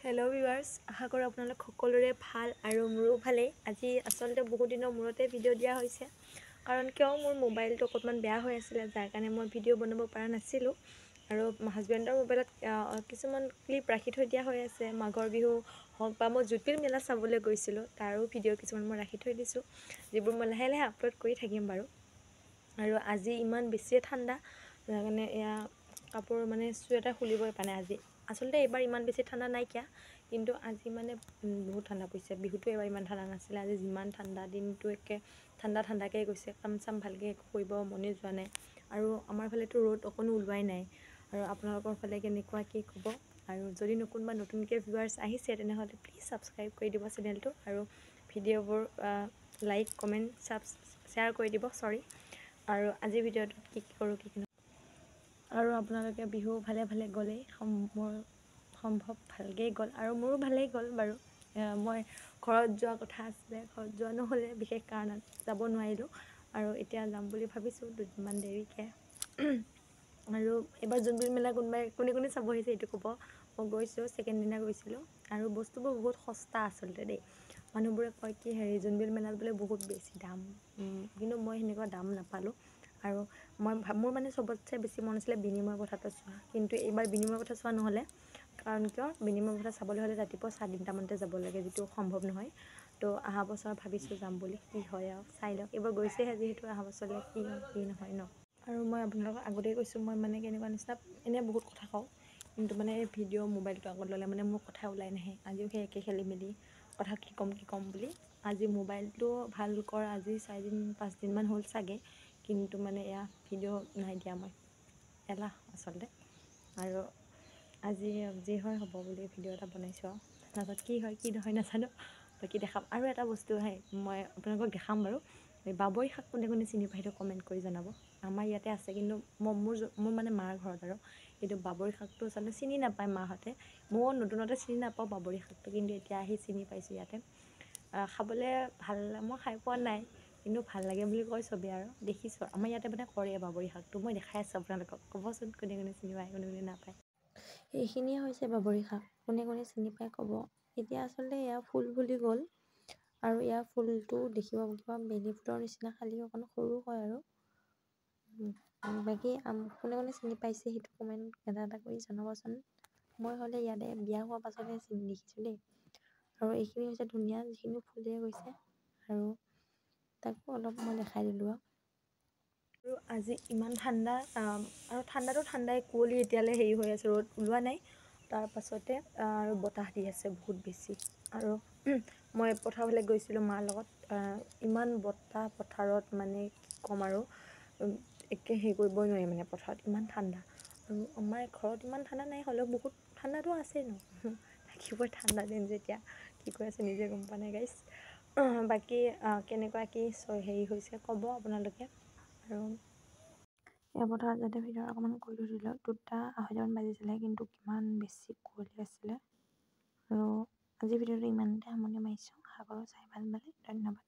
Hello' viewers, আশা কৰোঁ আপোনালোক সকলোৰে ভাল আৰু মোৰো ভালেই। আজি আচলতে বহুত দিনৰ মূৰতে ভিডিঅ' দিয়া হৈছে, কাৰণ কিয় মোৰ মোবাইলটো অকণমান বেয়া হৈ আছিলে, যাৰ কাৰণে মই ভিডিঅ' বনাব পৰা নাছিলোঁ। আৰু হাজবেণ্ডৰ মোবাইলত কিছুমান ক্লিপ ৰাখি থৈ দিয়া হৈ আছে, মাঘৰ বিহু হওক বা মই জুতিৰ মেলা চাবলৈ গৈছিলোঁ তাৰো ভিডিঅ' কিছুমান মই ৰাখি থৈ দিছোঁ, যিবোৰ মই লাহে লাহে আপলোড কৰি থাকিম বাৰু। আৰু আজি ইমান বেছিয়ে ঠাণ্ডা, যাৰ কাৰণে এয়া কাপোৰ মানে চুৱেটাৰ খুলিবই পৰা নাই আজি। আচলতে এইবাৰ ইমান বেছি ঠাণ্ডা নাইকিয়া, কিন্তু আজি মানে বহুত ঠাণ্ডা পৰিছে। বিহুতো এইবাৰ ইমান ঠাণ্ডা নাছিলে, আজি যিমান ঠাণ্ডা, দিনটো একে ঠাণ্ডাকৈ গৈছে। কাম চাম ভালকৈ একো কৰিব মনে যোৱা নাই। আৰু আমাৰ ফালেতো ৰ'দ অকণো ওলোৱাই নাই। আৰু আপোনালোকৰ ফালে কেনেকুৱা কি ক'ব। আৰু যদি কোনোবা নতুনকৈ ভিউৱাৰ্ছ আহিছে তেনেহ'লে প্লিজ ছাবস্ক্ৰাইব কৰি দিব চেনেলটো, আৰু ভিডিঅ'বোৰ লাইক কমেণ্ট শ্বেয়াৰ কৰি দিব। আৰু আজিৰ ভিডিঅ'টোত কি কৰোঁ কি নকৰোঁ, আৰু আপোনালোকে বিহু ভালে ভালে গ'লেই, মোৰ সম্ভৱ ভালকেই গ'ল আৰু মোৰো ভালেই গ'ল বাৰু। মই ঘৰত যোৱা কথা আছিলে, ঘৰত যোৱা নহ'লে বিশেষ কাৰণত যাব নোৱাৰিলোঁ, আৰু এতিয়া যাম বুলি ভাবিছোঁ দুদিনমান দেৰিকৈ। আৰু এইবাৰ জোনবিল মেলা কোনে চাব আহিছে এইটো ক'ব। মই গৈছোঁ, ছেকেণ্ড দিনা গৈছিলোঁ, আৰু বস্তুবোৰ বহুত সস্তা আচলতে দেই। মানুহবোৰে কয় কি জোনবিল মেলাত বোলে বহুত বেছি দাম, কিন্তু মই সেনেকুৱা দাম নাপালোঁ। আৰু মোৰ মানে চবতছে বেছি মন আছিলে বিনিময় প্ৰথাটো চোৱা, কিন্তু এইবাৰ বিনিময় প্ৰথা চোৱা নহ'লে। কাৰণ কিয়, বিনিময় প্ৰথা চাবলৈ হ'লে ৰাতিপুৱা 3:30মানতে যাব লাগে, যিটো সম্ভৱ নহয়। তো অহা বছৰ ভাবিছোঁ যাম বুলি, কি হয় আৰু চাই লওক। এইবাৰ গৈছেহে যিহেতু, অহা বছৰলৈ কি হয় কি নহয় ন। আৰু মই আপোনালোকক আগতেই কৈছোঁ, মই মানে কেনেকুৱা নিচিনা এনেই বহুত কথা কওঁ, কিন্তু মানে এই ভিডিঅ' মোবাইলটো আগত ল'লে মানে মোৰ কথা ওলাই নাহে। আজিও সেই একে খেলি মেলি কথা কি ক'ম বুলি। আজি মোবাইলটো ভাল কৰা আজি 4-5 দিনমান হ'ল চাগে, কিন্তু মানে এয়া ভিডিঅ' নাই দিয়া মই, এলাহ আচলতে। আৰু আজি যি হয় হ'ব বুলি ভিডিঅ' এটা বনাইছোঁ, আৰু তাৰপাছত কি হয় কি নহয় নাজানো, বাকী দেখাম। আৰু এটা বস্তু মই আপোনালোকক দেখাম বাৰু। বাবৰি শাক কোনে চিনি পায় সেইটো কমেণ্ট কৰি জনাব। আমাৰ ইয়াতে আছে, কিন্তু মোৰ মানে মাৰ ঘৰত আৰু, কিন্তু বাবৰি শাকটো আচলতে চিনি নাপায় মাহঁতে। ময়ো নতুনতে চিনি নাপাওঁ বাবৰি শাকটো, কিন্তু এতিয়া আহি চিনি পাইছোঁ ইয়াতে। খাবলৈ ভাল, মই খাই পোৱা নাই, কিন্তু ভাল লাগে বুলি কয় চবেই। আৰু দেখিছোঁ আমাৰ ইয়াতে মানে কৰে বাবৰি শাকটো, মই দেখাই আছোঁ আপোনালোকক। ক'বচোন কোনে চিনি পায়, কোনে নাপায়। এইখিনিয়ে হৈছে বাবৰি শাক, কোনে চিনি পায় ক'ব। এতিয়া আচলতে এয়া ফুল ফুলি গ'ল, আৰু ইয়াৰ ফুলটো দেখিব কিবা বেলি ফুলৰ নিচিনা, খালি অকণ সৰু হয় আৰু। বাকী কোনে চিনি পাইছে সেইটো কমেণ্ট এটা কৰি জনাবচোন। মই হ'লে ইয়াতে বিয়া হোৱাৰ পাছতহে দেখিছোঁ দেই। আৰু এইখিনি হৈছে ধুনীয়া, যিখিনি ফুলিয়ে গৈছে, আৰু তাকো অলপ মই দেখাই দিলোঁ। আৰু আজি ইমান ঠাণ্ডা, আৰু ঠাণ্ডাটো ঠাণ্ডাই, কুঁৱলী এতিয়ালৈ হেৰি হৈ আছে, ৰ'দ ওলোৱা নাই। তাৰপাছতে আৰু বতাহ দি আছে বহুত বেছি। আৰু মই পথাৰৰ ফালে গৈছিলোঁ মাৰ লগত, ইমান বতাহ পথাৰত, মানে কি ক'ম আৰু, একে হেৰি কৰিবই নোৱাৰি মানে পথাৰত, ইমান ঠাণ্ডা। আৰু আমাৰ ঘৰত ইমান ঠাণ্ডা নাই, হ'লেও বহুত ঠাণ্ডাটো আছেই ন, থাকিবই ঠাণ্ডা দিন যেতিয়া। কি কৈ আছে নিজে গম পোৱা নাই গাইছ। বাকী কেনেকুৱা কি হেৰি হৈছে ক'ব আপোনালোকে। আৰু এই পথাৰত যাতে ভিডিঅ' অকণমান কৰি থৈ দিলোঁ, 2:30 বাজিছিলে, কিন্তু কিমান বেছি কুঁৱলী আছিলে। আৰু আজি ভিডিঅ'টো ইমানতে সামৰণি মাৰিছোঁ। আশা কৰোঁ চাই ভাল পালে, ধন্যবাদ।